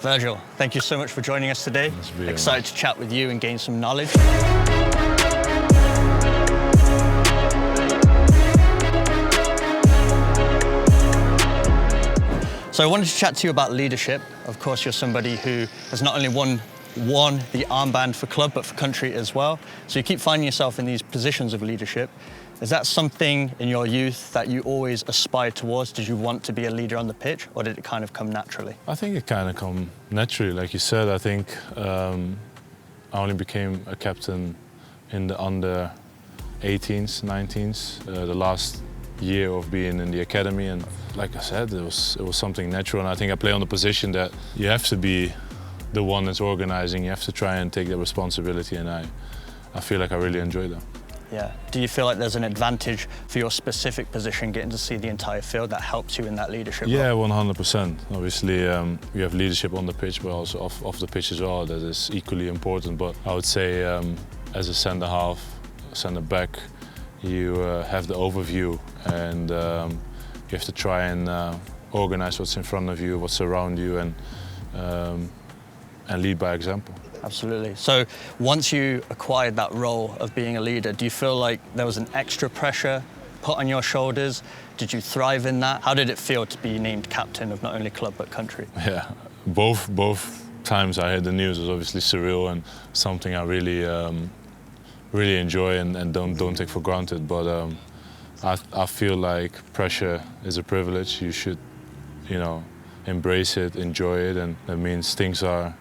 Virgil, thank you so much for joining us today. Excited to chat with you and gain some knowledge. So I wanted to chat to you about leadership. Of course, you're somebody who has not only won the armband for club, but for country as well. So you keep finding yourself in these positions of leadership. Is that something in your youth that you always aspired towards? Did you want to be a leader on the pitch, or did it kind of come naturally? I think it kind of come naturally. Like you said, I think I only became a captain in the under 18s, 19s, the last year of being in the academy. And like I said, it was something natural. And I think I play on the position that you have to be the one that's organizing. You have to try and take that responsibility. And I feel like I really enjoy that. Yeah. Do you feel like there's an advantage for your specific position, getting to see the entire field, that helps you in that leadership? Yeah, 100%. Obviously, you have leadership on the pitch, but also off the pitch as well. That is equally important. But I would say, as a centre half, centre back, you have the overview, and you have to try and organize what's in front of you, what's around you, and lead by example. Absolutely. So once you acquired that role of being a leader, do you feel like there was an extra pressure put on your shoulders? Did you thrive in that? How did it feel to be named captain of not only club but country? Yeah, both times I heard the news was obviously surreal and something I really enjoy and don't take for granted. But I feel like pressure is a privilege. You should, embrace it, enjoy it, and that means things are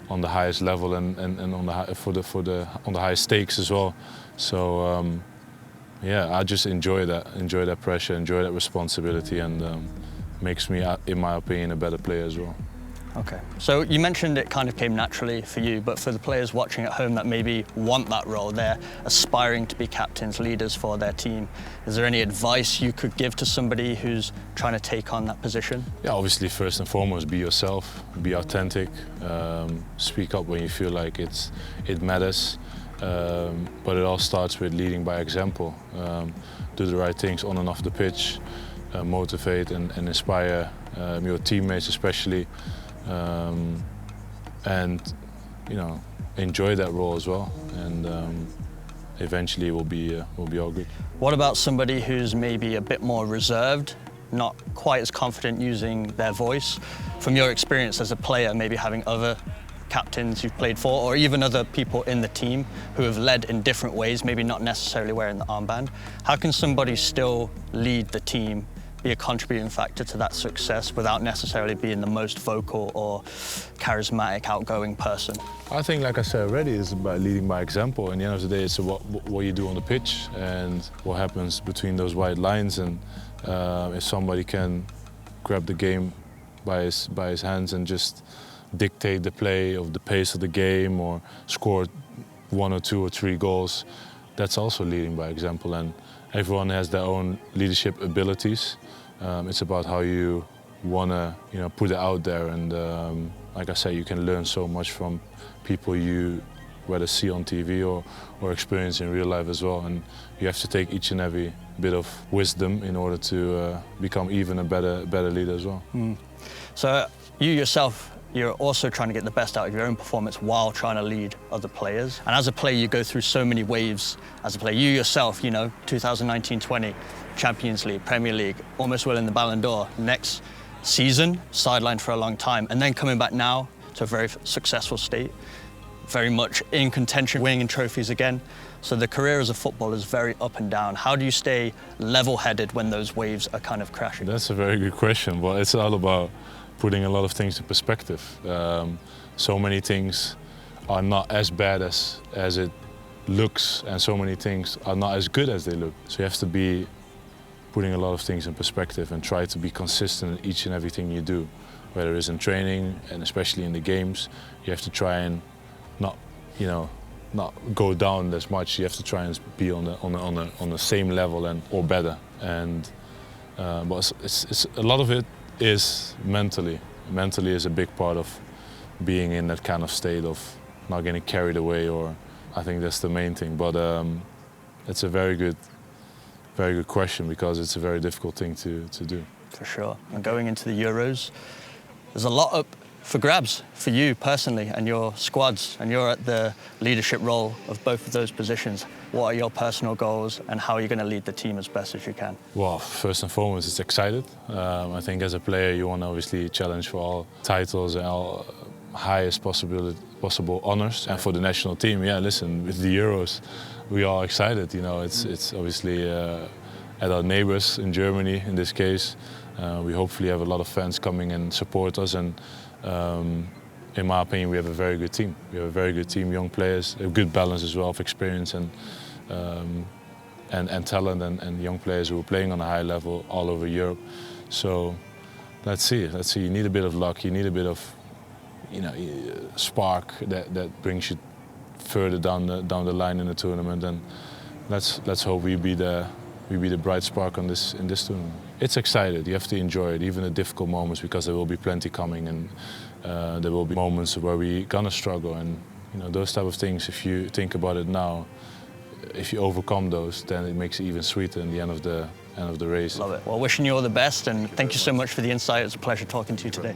on the highest level and on the highest stakes as well. So yeah, I just enjoy that pressure, enjoy that responsibility, and makes me, in my opinion, a better player as well. Okay. So you mentioned it kind of came naturally for you, but for the players watching at home that maybe want that role, they're aspiring to be captains, leaders for their team. Is there any advice you could give to somebody who's trying to take on that position? Yeah, obviously, first and foremost, be yourself, be authentic, speak up when you feel like it matters. But it all starts with leading by example. Do the right things on and off the pitch, motivate and inspire your teammates especially. And enjoy that role as well, and eventually it will be all good. What about somebody who's maybe a bit more reserved, not quite as confident using their voice? From your experience as a player, maybe having other captains you've played for, or even other people in the team who have led in different ways, maybe not necessarily wearing the armband, how can somebody still lead the team, be a contributing factor to that success without necessarily being the most vocal or charismatic, outgoing person? I think, like I said already, it's about leading by example. In the end of the day, it's about what you do on the pitch and what happens between those white lines. And if somebody can grab the game by his hands and just dictate the play of the pace of the game, or score 1 or 2 or 3 goals, that's also leading by example. And everyone has their own leadership abilities. It's about how you want to, put it out there. And like I say, you can learn so much from people you whether see on TV or experience in real life as well. And you have to take each and every bit of wisdom in order to become even a better leader as well. So you yourself, you're also trying to get the best out of your own performance while trying to lead other players. And as a player, you go through so many waves as a player. You yourself, 2019-20, Champions League, Premier League, almost winning the Ballon d'Or. Next season, sidelined for a long time, and then coming back now to a very successful state, very much in contention, winning trophies again. So the career as a footballer is very up and down. How do you stay level-headed when those waves are kind of crashing? That's a very good question, but it's all about putting a lot of things in perspective. So many things are not as bad as it looks, and so many things are not as good as they look. So you have to be putting a lot of things in perspective and try to be consistent in each and everything you do, whether it's in training and especially in the games. You have to try and not go down as much. You have to try and be on the same level or better. And but it's a lot of it is mentally. Mentally is a big part of being in that kind of state of not getting carried away, or I think that's the main thing. But it's a very good question, because it's a very difficult thing to do. For sure. And going into the Euros, there's a lot up for grabs for you personally and your squads, and you're at the leadership role of both of those positions. What are your personal goals and how are you going to lead the team as best as you can? Well, first and foremost, it's excited. I think as a player you want to obviously challenge for all titles and all highest possible honors. And for the national team, yeah, listen, with the Euros, we are excited. You know, it's obviously at our neighbors in Germany in this case. We hopefully have a lot of fans coming and support us, and in my opinion we have a very good team. We have a very good team, young players, a good balance as well of experience and talent, and young players who are playing on a high level all over Europe. So let's see. You need a bit of luck, you need a bit of, you know, spark that brings you further down the line in the tournament, and let's hope we be the bright spark in this tournament. It's exciting. You have to enjoy it, even the difficult moments, because there will be plenty coming, and there will be moments where we're gonna struggle, and you know, those type of things. If you think about it now, if you overcome those, then it makes it even sweeter in the end of the race. Love it. Well, wishing you all the best, and thank you so much for the insight. It's a pleasure talking to you today.